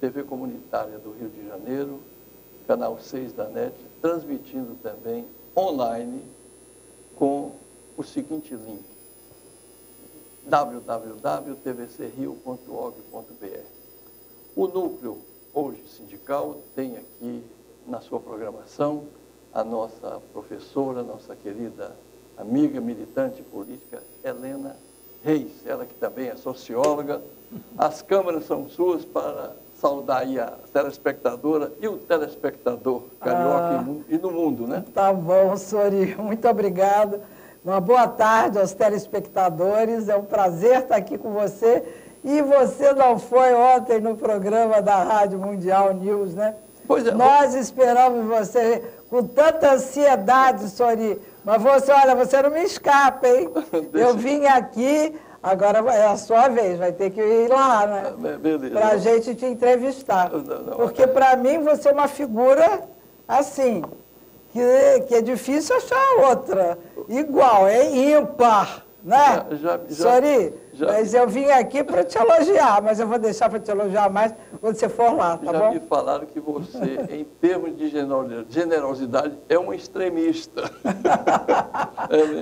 TV Comunitária do Rio de Janeiro, canal 6 da NET, transmitindo também online com o seguinte link: www.tvcrio.org.br. O núcleo hoje sindical tem aqui na sua programação a nossa professora, nossa querida amiga, militante política, Helena Reis, ela que também é socióloga. As câmeras são suas para saudar aí a telespectadora e o telespectador carioca e no mundo, né? Tá bom, Sori, muito obrigada. Uma boa tarde aos telespectadores, é um prazer estar aqui com você. E você não foi ontem no programa da Rádio Mundial News, né? Pois é. Nós esperamos você com tanta ansiedade, Sori. Mas você, olha, você não me escapa, hein? Eu vim aqui, agora é a sua vez, vai ter que ir lá, né? Beleza. Para a gente te entrevistar. Porque para mim você é uma figura assim, que é difícil achar outra. Igual, é ímpar, né? Sori, mas eu vim aqui para te elogiar, mas eu vou deixar para te elogiar mais quando você for lá, tá bom? Já me falaram que você, em termos de generosidade, é um extremista.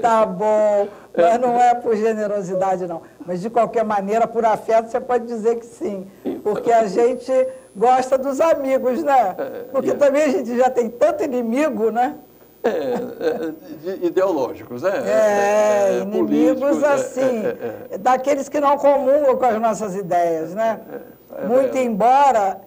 Tá bom, mas não é por generosidade, não. Mas, de qualquer maneira, por afeto, você pode dizer que sim. Porque a gente gosta dos amigos, né? Porque também a gente já tem tanto inimigo, né? Ideológicos, né? Inimigos assim, daqueles que não comungam com as nossas ideias, né? Muito embora,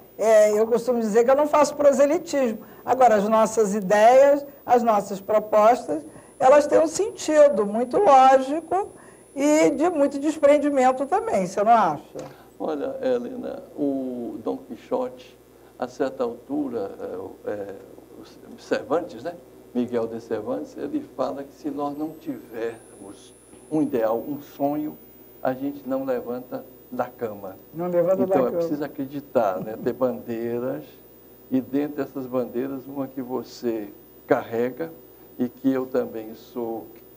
eu costumo dizer que eu não faço proselitismo. Agora, as nossas ideias, as nossas propostas, elas têm um sentido muito lógico e de muito desprendimento também, você não acha? Olha, Helena, o Dom Quixote, a certa altura, o Cervantes, né? Miguel de Cervantes, ele fala que se nós não tivermos um ideal, um sonho, a gente não levanta da cama. Não levanta da cama. Então é preciso acreditar, né? Ter bandeiras, e dentro dessas bandeiras, uma que você carrega e que eu também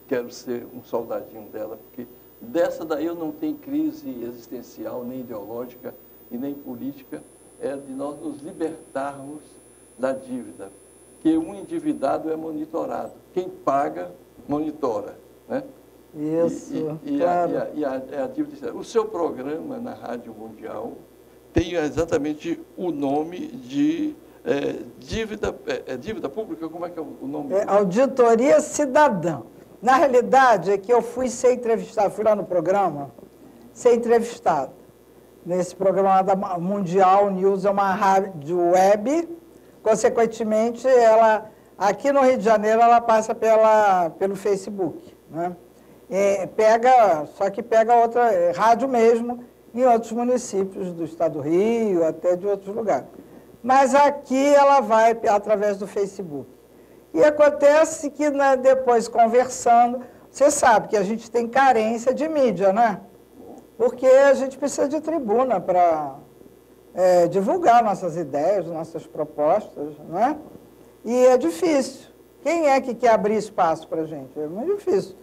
quero ser um soldadinho dela, porque dessa daí eu não tenho crise existencial, nem ideológica e nem política, é de nós nos libertarmos da dívida. Que um endividado é monitorado. Quem paga, monitora, né? Isso, claro. E a dívida... O seu programa na Rádio Mundial tem exatamente o nome de dívida pública, como é que é o nome? Auditoria Cidadã. Na realidade, é que eu fui ser entrevistado, fui lá no programa, ser entrevistado. Nesse programa da Mundial News, é uma rádio web. Consequentemente, ela, aqui no Rio de Janeiro, ela passa pelo Facebook, né? Só que pega outra rádio mesmo, em outros municípios do estado do Rio, até de outros lugares. Mas aqui ela vai através do Facebook. E acontece que, né, depois, conversando, você sabe que a gente tem carência de mídia, né? Porque a gente precisa de tribuna para... divulgar nossas ideias, nossas propostas, não é? E é difícil. Quem é que quer abrir espaço para a gente? É muito difícil.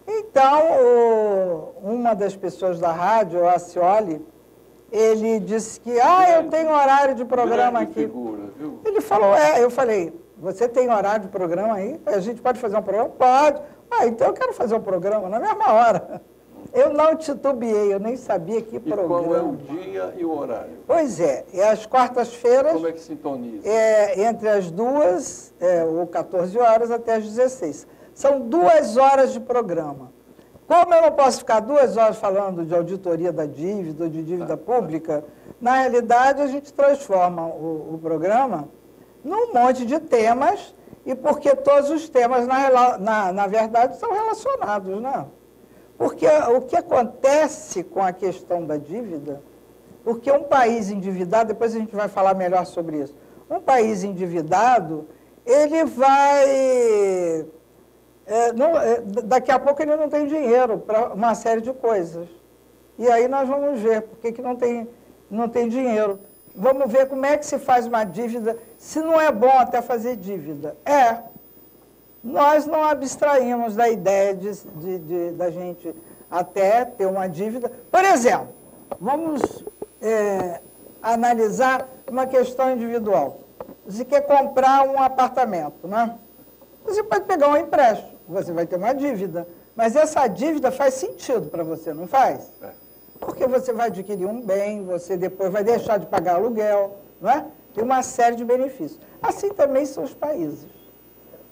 Então, uma das pessoas da rádio, o Acioli, ele disse que, eu tenho horário de programa aqui. Figura, viu? Ele falou, eu falei, você tem horário de programa aí? A gente pode fazer um programa? Pode. Então eu quero fazer um programa na mesma hora. Eu não titubeei, eu nem sabia que programa. E qual é o dia e o horário? Pois é às quartas-feiras... Como é que sintoniza? Entre as 2, ou 14 horas, até as 16. São 2 horas de programa. Como eu não posso ficar 2 horas falando de auditoria da dívida, ou de dívida pública, na realidade a gente transforma o programa num monte de temas, e porque todos os temas, na verdade, são relacionados, né? Porque o que acontece com a questão da dívida, porque um país endividado, depois a gente vai falar melhor sobre isso, um país endividado, ele vai... daqui a pouco ele não tem dinheiro para uma série de coisas. E aí nós vamos ver por que não tem dinheiro. Vamos ver como é que se faz uma dívida, se não é bom até fazer dívida. Nós não abstraímos da ideia da gente até ter uma dívida. Por exemplo, vamos analisar uma questão individual. Você quer comprar um apartamento, né? Você pode pegar um empréstimo, você vai ter uma dívida, mas essa dívida faz sentido para você, não faz? Porque você vai adquirir um bem, você depois vai deixar de pagar aluguel, não é? Tem uma série de benefícios. Assim também são os países.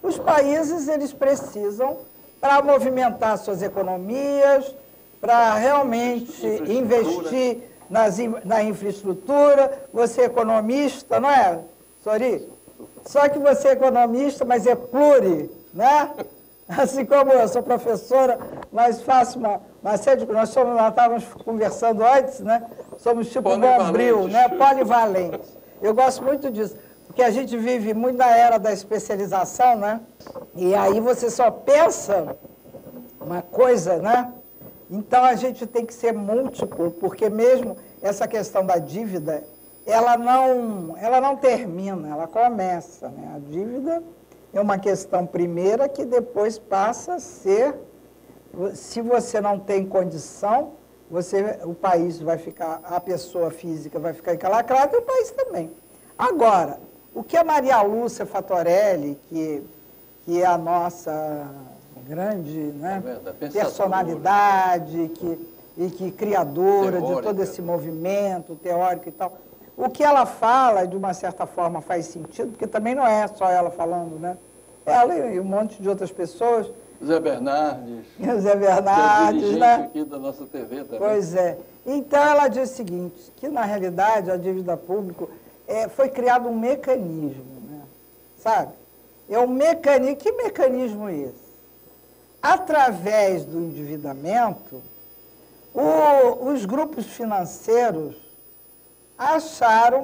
Os países, eles precisam, para movimentar suas economias, para realmente investir na infraestrutura. Você é economista, não é, Sori? Só que você é economista, mas é pluri, né? Assim como eu sou professora, mas faço uma série de... Nós estávamos conversando antes, né? Somos tipo bombril, né? Polivalentes. Eu gosto muito disso, porque a gente vive muito na era da especialização, né? E aí você só pensa uma coisa, né? Então a gente tem que ser múltiplo, porque mesmo essa questão da dívida, ela não termina, ela começa, né? A dívida é uma questão primeira que depois passa a ser, se você não tem condição, o país vai ficar, a pessoa física vai ficar encalacrada e o país também. Agora, o que a Maria Lúcia Fatorelli, que é a nossa grande, né, personalidade, que criadora teórica de todo esse movimento teórico e tal, o que ela fala, de uma certa forma, faz sentido, porque também não é só ela falando, né? Ela e um monte de outras pessoas. Zé Bernardes. Zé Bernardes, que é né? aqui da nossa TV também. Pois é. Então, ela diz o seguinte, que, na realidade, a dívida pública foi criado um mecanismo, né? Sabe? É um mecanismo. Que mecanismo é esse? Através do endividamento, os grupos financeiros acharam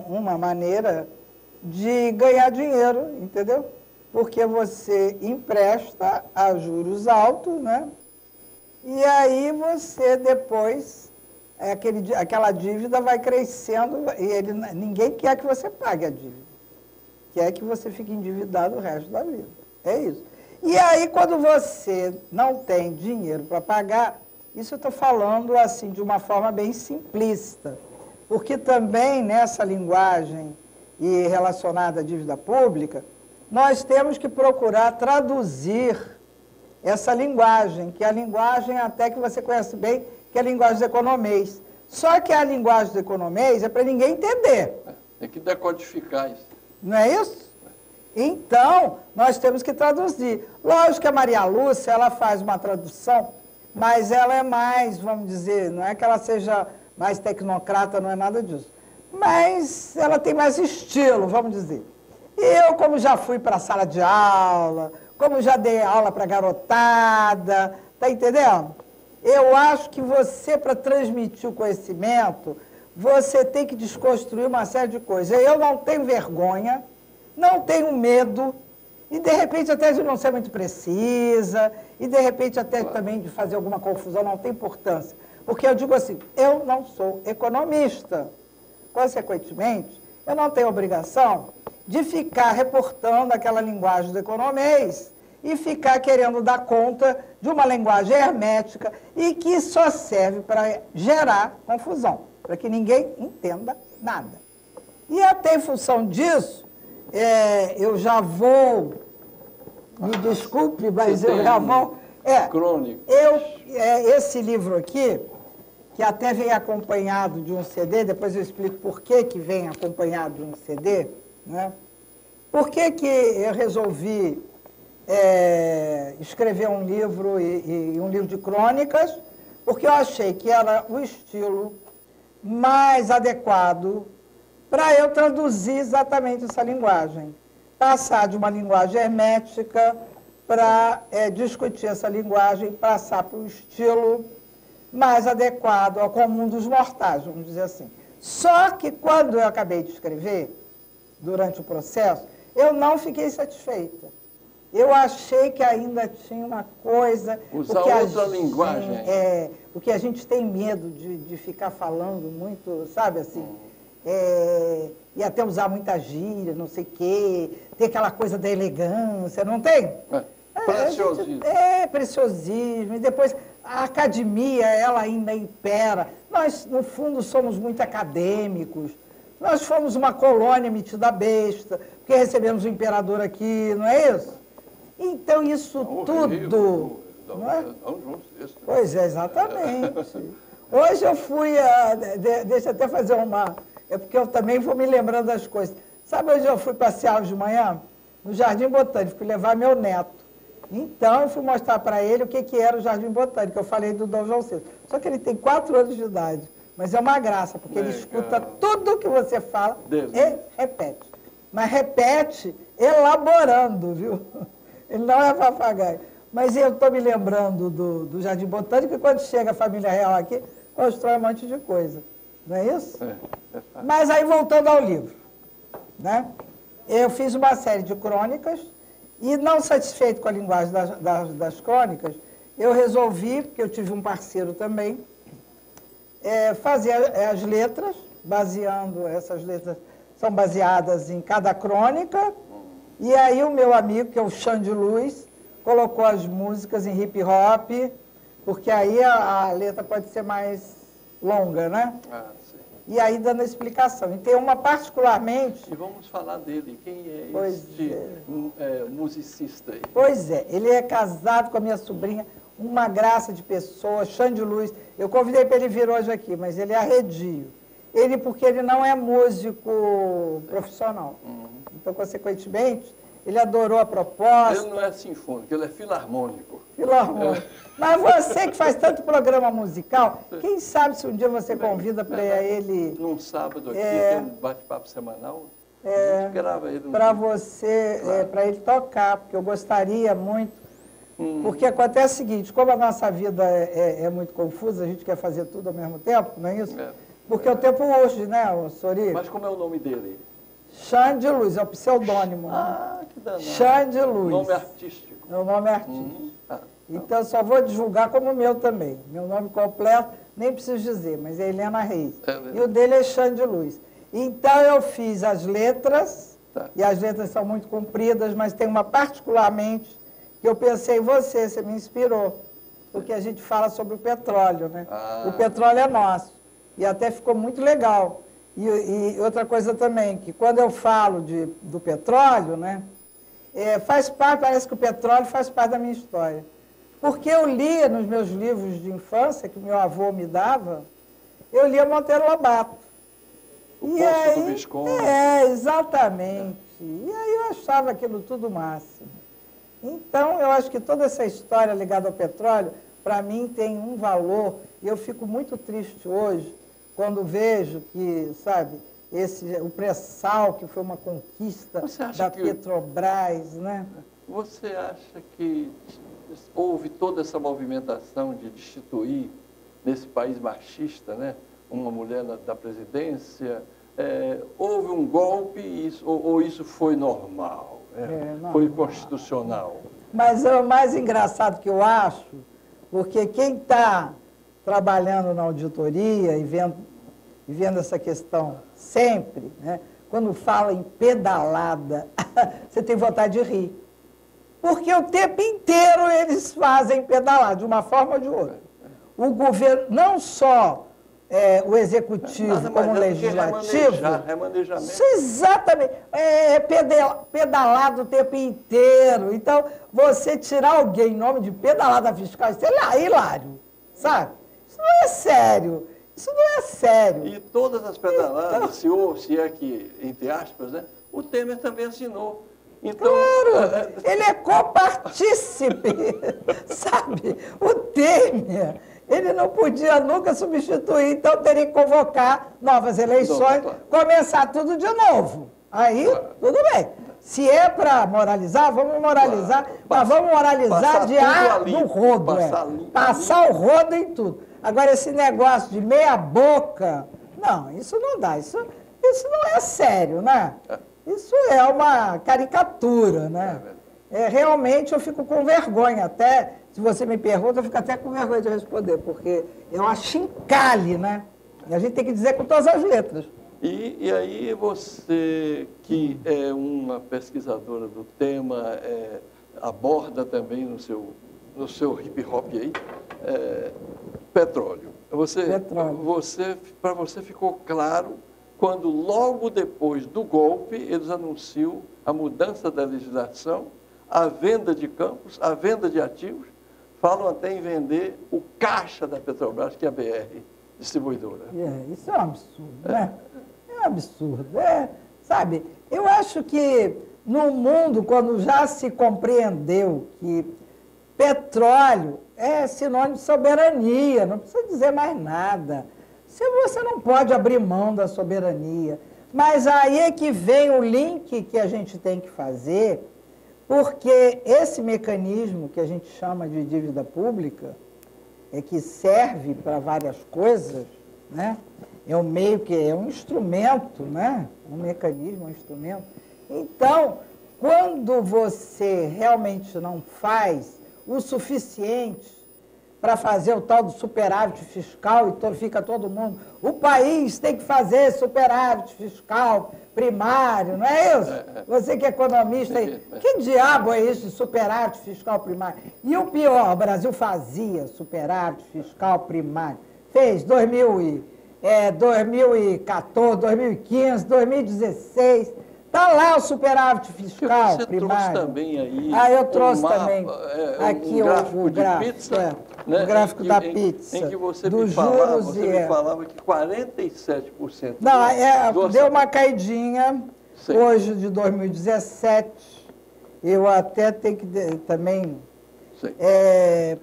uma maneira de ganhar dinheiro, entendeu? Porque você empresta a juros altos, né? E aí você depois, aquela dívida vai crescendo e ninguém quer que você pague a dívida. Quer que você fique endividado o resto da vida. É isso. E aí, quando você não tem dinheiro para pagar, isso eu estou falando assim de uma forma bem simplista, porque também nessa linguagem e relacionada à dívida pública, nós temos que procurar traduzir essa linguagem, que é a linguagem até que você conhece bem, que é a linguagem do economês. Só que a linguagem do economês é para ninguém entender. Tem que decodificar isso. Não é isso? Então, nós temos que traduzir. Lógico que a Maria Lúcia, ela faz uma tradução, mas ela é mais, vamos dizer, não é que ela seja mais tecnocrata, não é nada disso. Mas ela tem mais estilo, vamos dizer. E eu, como já fui para a sala de aula, como já dei aula para garotada, tá entendendo? Eu acho que você, para transmitir o conhecimento, você tem que desconstruir uma série de coisas. Eu não tenho vergonha, não tenho medo, e de repente até de não ser muito precisa, e de repente até também de fazer alguma confusão, não tem importância. Porque eu digo assim, eu não sou economista. Consequentemente, eu não tenho obrigação de ficar reportando aquela linguagem do economês e ficar querendo dar conta de uma linguagem hermética e que só serve para gerar confusão, para que ninguém entenda nada. E até em função disso, eu já vou, me desculpe, mas eu já vou... Crônicas. Esse livro aqui, que até vem acompanhado de um CD, depois eu explico por que vem acompanhado de um CD, né? Por que eu resolvi escrever um livro e um livro de crônicas? Porque eu achei que era o estilo mais adequado para eu traduzir exatamente essa linguagem. Passar de uma linguagem hermética para discutir essa linguagem, passar para o estilo mais adequado ao comum dos mortais, vamos dizer assim. Só que quando eu acabei de escrever, durante o processo, eu não fiquei satisfeita. Eu achei que ainda tinha uma coisa... Usar outra linguagem. Porque a gente tem medo de ficar falando muito, sabe assim... e até usar muita gíria, não sei o quê, tem aquela coisa da elegância, não tem? Preciosismo. Preciosismo. E depois, a academia, ela ainda impera. Nós, no fundo, somos muito acadêmicos, Nós fomos uma colônia metida besta, porque recebemos o imperador aqui, não é isso? Então, isso tudo... Não é? Pois é, exatamente. Hoje eu fui, deixa eu até fazer uma... É porque eu também vou me lembrando das coisas. Sabe onde eu fui passear hoje de manhã? No Jardim Botânico, fui levar meu neto. Então, eu fui mostrar para ele o que era o Jardim Botânico. Eu falei do Dom João VI. Só que ele tem 4 anos de idade. Mas é uma graça, porque ele escuta tudo o que você fala e repete. Mas repete elaborando, viu? Ele não é papagaio. Mas eu estou me lembrando do Jardim Botânico, e quando chega a família real aqui, constrói um monte de coisa. Não é isso? Mas aí, voltando ao livro, né? Eu fiz uma série de crônicas e, não satisfeito com a linguagem das crônicas, eu resolvi, porque eu tive um parceiro também, fazer as letras, essas letras são baseadas em cada crônica, e aí o meu amigo, que é o Xande Luz, colocou as músicas em hip hop, porque aí a letra pode ser mais longa, né? Ah, sim. E aí dando a explicação. E tem uma particularmente... E vamos falar dele. Quem é este musicista aí? Pois é, ele é casado com a minha sobrinha, uma graça de pessoa, Xande Luz. Eu convidei para ele vir hoje aqui, mas ele é arredio. Porque ele não é músico profissional. Então, consequentemente, ele adorou a proposta. Ele não é sinfônico, ele é filarmônico. Filarmônico. Mas você que faz tanto programa musical, quem sabe se um dia você convida para ele... Num sábado aqui, tem um bate-papo semanal, a gente grava ele. Para você, para ele tocar, porque eu gostaria muito. Porque acontece o seguinte, como a nossa vida é muito confusa, a gente quer fazer tudo ao mesmo tempo, não é isso? Porque o tempo hoje, né, Sori? Mas como é o nome dele? Xande Luz, é o pseudônimo. Ah, que danado. Xande Luz. Nome artístico. É o nome artístico. Então, só vou divulgar como o meu também. Meu nome completo, nem preciso dizer, mas é Helena Reis. E o dele é Xande Luz. Então, eu fiz as letras, e as letras são muito compridas, mas tem uma particularmente que eu pensei em você me inspirou, porque a gente fala sobre o petróleo, né? O petróleo é nosso. E até ficou muito legal. E outra coisa também, que quando eu falo do petróleo, né, faz parte, parece que o petróleo faz parte da minha história. Porque eu lia nos meus livros de infância, que meu avô me dava, eu lia Monteiro Lobato. O Poço do Visconde. Exatamente. E aí eu achava aquilo tudo máximo. Então, eu acho que toda essa história ligada ao petróleo, para mim, tem um valor, e eu fico muito triste hoje, quando vejo que, sabe, o pré-sal, que foi uma conquista da Petrobras, né? Você acha que houve toda essa movimentação de destituir, nesse país machista, né, uma mulher da presidência? Houve um golpe ou isso foi normal? Foi constitucional? Mas é o mais engraçado que eu acho, porque quem está trabalhando na auditoria e vendo essa questão sempre, né? Quando fala em pedalada, você tem vontade de rir. Porque o tempo inteiro eles fazem pedalar, de uma forma ou de outra. O governo, não só o executivo como o legislativo... É manejamento. Isso, exatamente. Pedalado o tempo inteiro. Então, você tirar alguém em nome de pedalada fiscal, isso é hilário, sabe? Isso não é sério. Isso não é sério. E todas as pedaladas, se é que, entre aspas, né, o Temer também assinou. Então, claro, ele é copartícipe, sabe? O Temer, ele não podia nunca substituir, então teria que convocar novas eleições, começar tudo de novo. Aí, tudo bem. Se é para moralizar, vamos moralizar, mas vamos moralizar de ar no rodo. Passar o rodo em tudo. Agora, esse negócio de meia boca, não, isso não dá, isso não é sério, né? Isso é uma caricatura, né? Realmente eu fico com vergonha até, se você me pergunta, eu fico até com vergonha de responder, porque é uma chincalhe, né? E a gente tem que dizer com todas as letras. E aí você, que é uma pesquisadora do tema, aborda também no seu hip-hop aí, petróleo. Para você ficou claro quando logo depois do golpe eles anunciam a mudança da legislação, a venda de campos, a venda de ativos, falam até em vender o caixa da Petrobras, que é a BR Distribuidora. Isso é um absurdo, né? É um absurdo. Sabe, eu acho que no mundo, quando já se compreendeu que petróleo é sinônimo de soberania, não precisa dizer mais nada. Você não pode abrir mão da soberania. Mas aí é que vem o link que a gente tem que fazer, porque esse mecanismo que a gente chama de dívida pública, que serve para várias coisas, né? É um meio que é um instrumento, né? Um mecanismo, um instrumento. Então, quando você realmente não faz o suficiente para fazer o tal do superávit fiscal, e fica todo mundo, o país tem que fazer superávit fiscal primário, não é isso? Você que é economista, que diabo é isso de superávit fiscal primário? E o pior, o Brasil fazia superávit fiscal primário, fez 2014, 2015, 2016, está lá o superávit fiscal você primário. Trouxe também aí eu trouxe também. Aqui o gráfico de pizza, né? O gráfico da pizza. Em que você dos me falava, juros me falava que 47%. Não, deu uma caidinha. Sim. Hoje, de 2017, eu até tenho que também...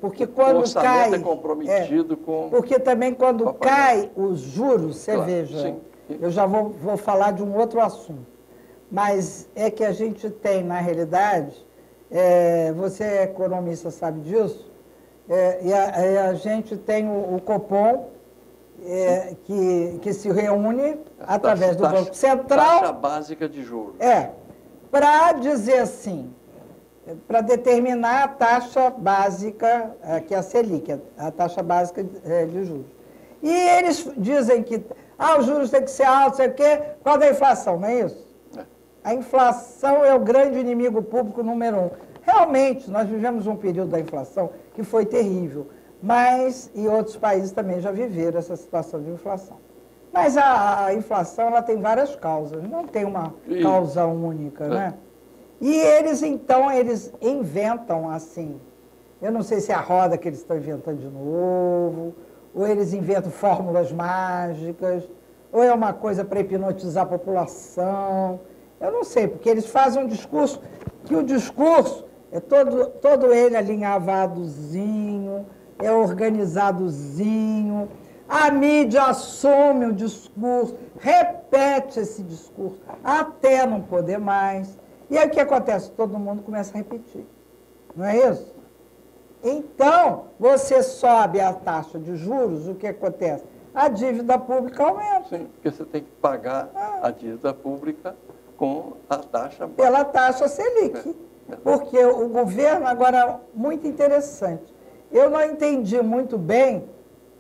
porque quando o orçamento cai... é comprometido com... Porque também quando cai os juros, você veja, sim. Eu já vou falar de um outro assunto. Mas é que a gente tem, na realidade, você é economista, sabe disso, e a gente tem o Copom, que se reúne através do Banco Central... Taxa básica de juros. Para dizer assim, para determinar a taxa básica, que é a Selic, a taxa básica de juros. E eles dizem que os juros têm que ser altos, sei o quê, por causa da inflação, não é isso? A inflação é o grande inimigo público número 1. Realmente, nós vivemos um período da inflação que foi terrível, e outros países também já viveram essa situação de inflação. Mas a inflação ela tem várias causas, não tem uma causa única, né? E eles, então, eles inventam assim, eu não sei se é a roda que eles estão inventando de novo, ou eles inventam fórmulas mágicas, ou é uma coisa para hipnotizar a população. Eu não sei, porque eles fazem um discurso, que o discurso é todo ele alinhavadozinho, é organizadozinho, a mídia assume o discurso, repete esse discurso, até não poder mais. E aí o que acontece? Todo mundo começa a repetir, não é isso? Então, você sobe a taxa de juros, o que acontece? A dívida pública aumenta. Sim, porque você tem que pagar a dívida pública com a taxa básica. Pela taxa Selic. Porque o governo, agora, muito interessante, eu não entendi muito bem,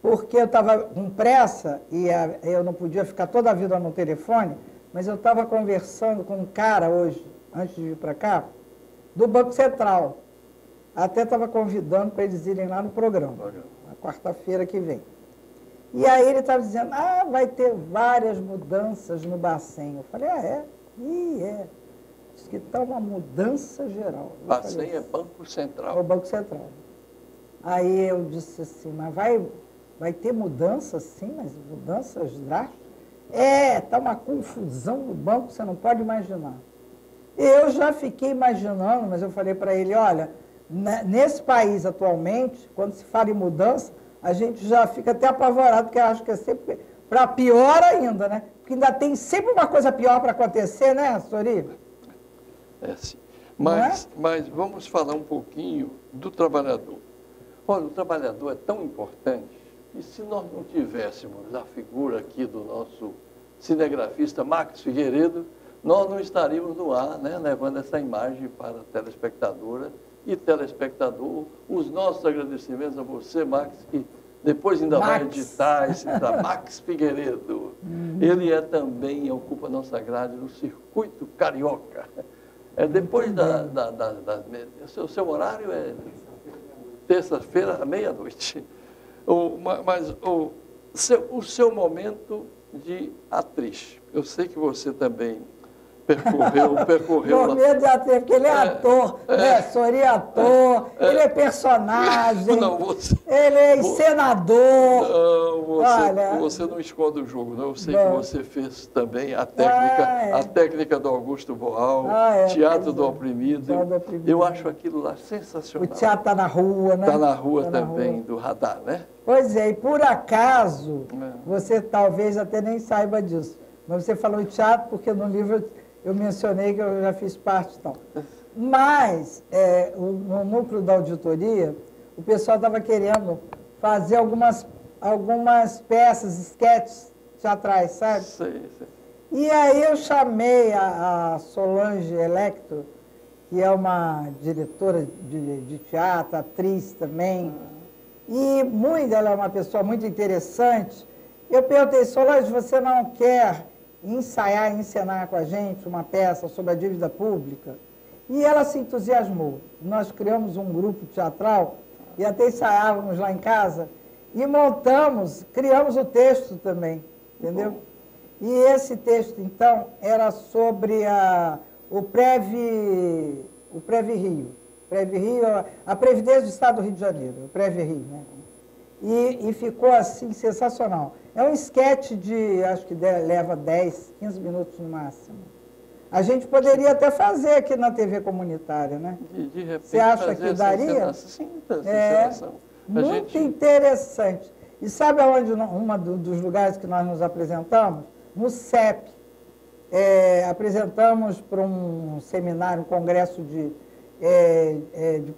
porque eu estava com pressa e eu não podia ficar toda a vida no telefone, mas eu estava conversando com um cara hoje, antes de vir para cá, do Banco Central. Até estava convidando para eles irem lá no programa, na quarta-feira que vem. E aí ele estava dizendo, vai ter várias mudanças no Bacen. Eu falei, é? Diz que está uma mudança geral. Bacen é Banco Central. É o Banco Central. Aí eu disse assim, mas vai ter mudança sim, mas mudanças drásticas? Está uma confusão no banco, você não pode imaginar. Eu já fiquei imaginando, mas eu falei para ele, olha, nesse país atualmente, quando se fala em mudança, a gente já fica até apavorado, porque eu acho que é sempre para pior ainda, né? Porque ainda tem sempre uma coisa pior para acontecer, né, Sori? Sim. Mas vamos falar um pouquinho do trabalhador. Olha, o trabalhador é tão importante, e se nós não tivéssemos a figura aqui do nosso cinegrafista Max Figueiredo, nós não estaríamos no ar, né, levando essa imagem para a telespectadora e telespectador. Os nossos agradecimentos a você, Max, que depois ainda vai editar esse trabalho. Max Figueiredo. Ele também ocupa nossa grade no circuito carioca. Depois o seu horário é terça-feira à meia-noite. Mas o seu momento de atriz. Eu sei que você também percorreu Meu medo de atriz, porque ele é ator, né? Sorin é ator, ele é personagem, não, ele é encenador. Não, você não esconde o jogo, não. Eu sei que você fez também a técnica do Augusto Boal, Teatro do Oprimido. Eu acho aquilo lá sensacional. O teatro está na rua, né? Está na rua também, do Radar, né? Pois é, e por acaso, você talvez até nem saiba disso, mas você falou em teatro porque no livro eu mencionei que eu já fiz parte, então. Mas, no núcleo da auditoria, o pessoal estava querendo fazer algumas peças, esquetes teatrais, sabe? Sei. E aí eu chamei a Solange Electro, que é uma diretora de teatro, atriz também, e ela é uma pessoa muito interessante. Eu perguntei, Solange, você não quer encenar com a gente uma peça sobre a dívida pública? E ela se entusiasmou. Nós criamos um grupo teatral e até ensaiávamos lá em casa e criamos o texto também, entendeu? E esse texto, então, era sobre o Prev-Rio. Prev-Rio, a Previdência do Estado do Rio de Janeiro, o Prev-Rio, né? E ficou assim, sensacional. É um esquete acho que leva 10, 15 minutos no máximo. A gente poderia até fazer aqui na TV comunitária, né? De repente, você acha que daria? Sim, encenação. Muito interessante. E sabe aonde dos lugares que nós nos apresentamos? No CEP. Apresentamos para um seminário, um congresso de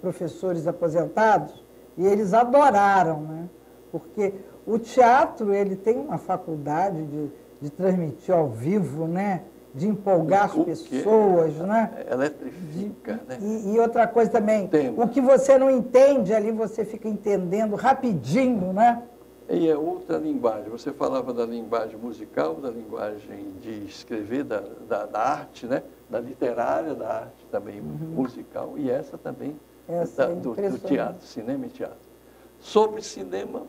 professores aposentados, e eles adoraram, né? Porque o teatro, ele tem uma faculdade de transmitir ao vivo, né? De empolgar as pessoas, né? Eletrifica, né? E outra coisa também, o que você não entende ali, você fica entendendo rapidinho, né? E é outra linguagem. Você falava da linguagem musical, da linguagem de escrever, da arte, né? Da literária, da arte também musical, e essa também do teatro, cinema e teatro. Sobre cinema,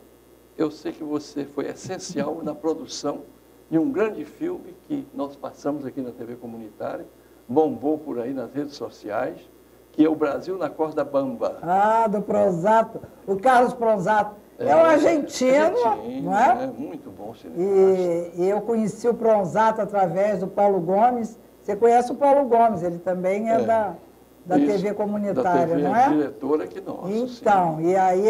eu sei que você foi essencial na produção de um grande filme que nós passamos aqui na TV comunitária, bombou por aí nas redes sociais, que é o Brasil na Corda Bamba. Do Pronzato, o Carlos Pronzato. É um argentino, não é? É muito bom cinema. E eu conheci o Pronzato através do Paulo Gomes. Você conhece o Paulo Gomes, ele também é da TV comunitária, da TV, não é? Diretora que nós. Então, sim. E aí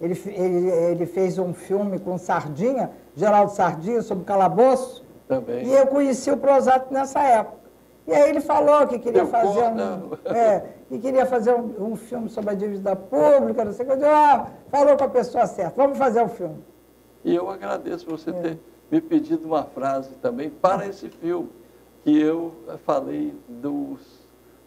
ele fez um filme com Sardinha, Geraldo Sardinha, sobre calabouço. Também. E eu conheci o Pronzato nessa época. E aí ele falou que queria fazer um filme sobre a dívida pública, não sei o que. Eu disse, falou com a pessoa certa, vamos fazer o filme. E eu agradeço você ter me pedido uma frase também para esse filme, que eu falei dos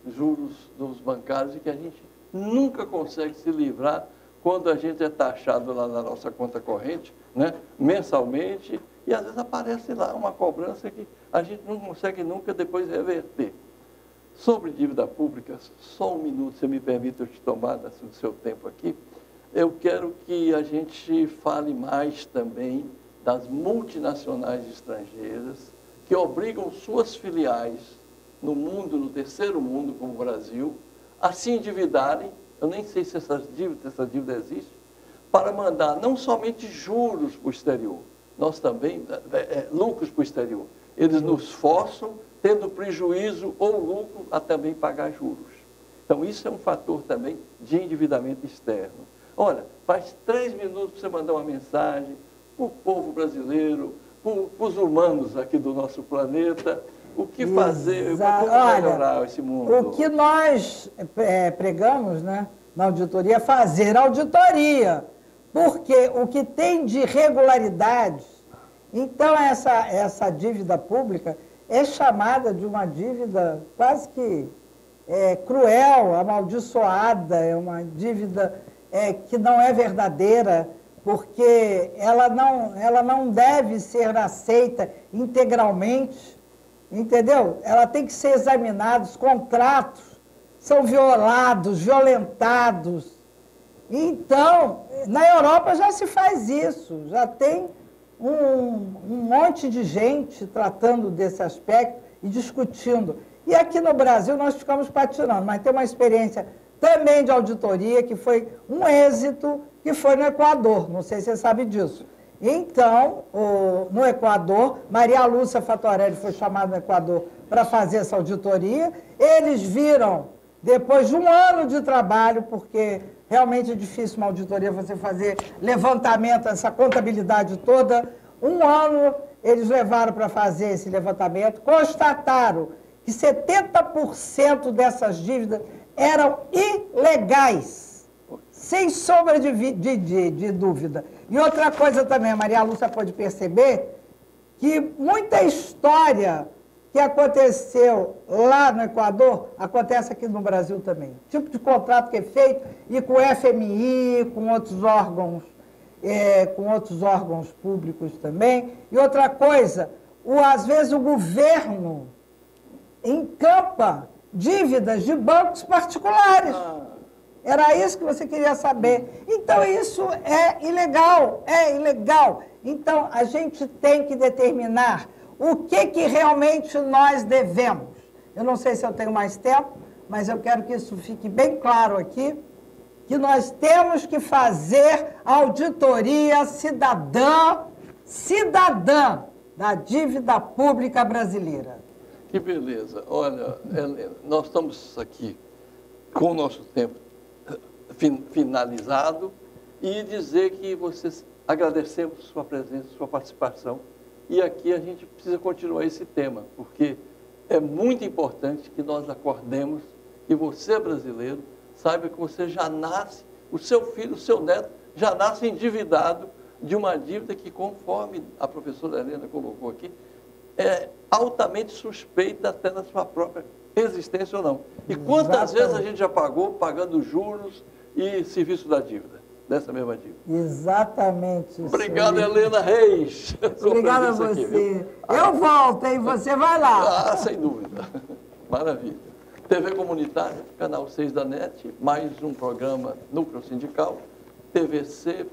juros dos bancários e que a gente nunca consegue se livrar quando a gente é taxado lá na nossa conta corrente, né, mensalmente, e às vezes aparece lá uma cobrança que a gente não consegue nunca depois reverter. Sobre dívida pública, só um minuto, se me permite eu te tomar do seu tempo aqui, eu quero que a gente fale mais também das multinacionais estrangeiras que obrigam suas filiais no mundo, no terceiro mundo, como o Brasil, a se endividarem, eu nem sei se essa dívida existe, para mandar não somente juros para o exterior, nós também, lucros para o exterior. Eles nos forçam, tendo prejuízo ou lucro, a também pagar juros. Então, isso é um fator também de endividamento externo. Olha, faz 3 minutos para você mandar uma mensagem para o povo brasileiro, para os humanos aqui do nosso planeta, o que fazer, como melhorar esse mundo. O que nós pregamos, né, na auditoria é fazer auditoria, porque o que tem de irregularidades, então essa dívida pública é chamada de uma dívida quase que cruel, amaldiçoada, é uma dívida que não é verdadeira, porque ela não deve ser aceita integralmente, entendeu? Ela tem que ser examinada, os contratos são violados, violentados. Então, na Europa já se faz isso, já tem um monte de gente tratando desse aspecto e discutindo. E aqui no Brasil nós ficamos patinando, mas tem uma experiência também de auditoria que foi um êxito, que foi no Equador, não sei se você sabe disso. Então, no Equador, Maria Lúcia Fatorelli foi chamada no Equador para fazer essa auditoria. Eles viram, depois de um ano de trabalho, porque realmente é difícil uma auditoria você fazer levantamento, essa contabilidade toda. Um ano eles levaram para fazer esse levantamento, constataram que 70% dessas dívidas eram ilegais, sem sombra de dúvida. E outra coisa também, a Maria Lúcia pode perceber que muita história que aconteceu lá no Equador acontece aqui no Brasil também. Tipo de contrato que é feito e com o FMI, com outros órgãos públicos também. E outra coisa, às vezes o governo encampa dívidas de bancos particulares. Era isso que você queria saber. Então, isso é ilegal, é ilegal. Então, a gente tem que determinar o que realmente nós devemos. Eu não sei se eu tenho mais tempo, mas eu quero que isso fique bem claro aqui, que nós temos que fazer auditoria cidadã da dívida pública brasileira. Que beleza. Olha, Helena, nós estamos aqui com o nosso tempo finalizado e dizer que vocês agradecemos sua presença, sua participação. E aqui a gente precisa continuar esse tema, porque é muito importante que nós acordemos que você, brasileiro, saiba que você já nasce, o seu filho, o seu neto, já nasce endividado de uma dívida que, conforme a professora Helena colocou aqui, é altamente suspeita até na sua própria existência ou não. E quantas vezes a gente já pagou pagando juros e serviço da dívida, dessa mesma dívida? Exatamente. Obrigado, Helena Reis. Obrigada a você. Eu volto, hein? Você vai lá. Ah, sem dúvida. Maravilha. TV Comunitária, canal 6 da NET, mais um programa Núcleo Sindical, tvcrio.org.br.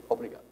Obrigado.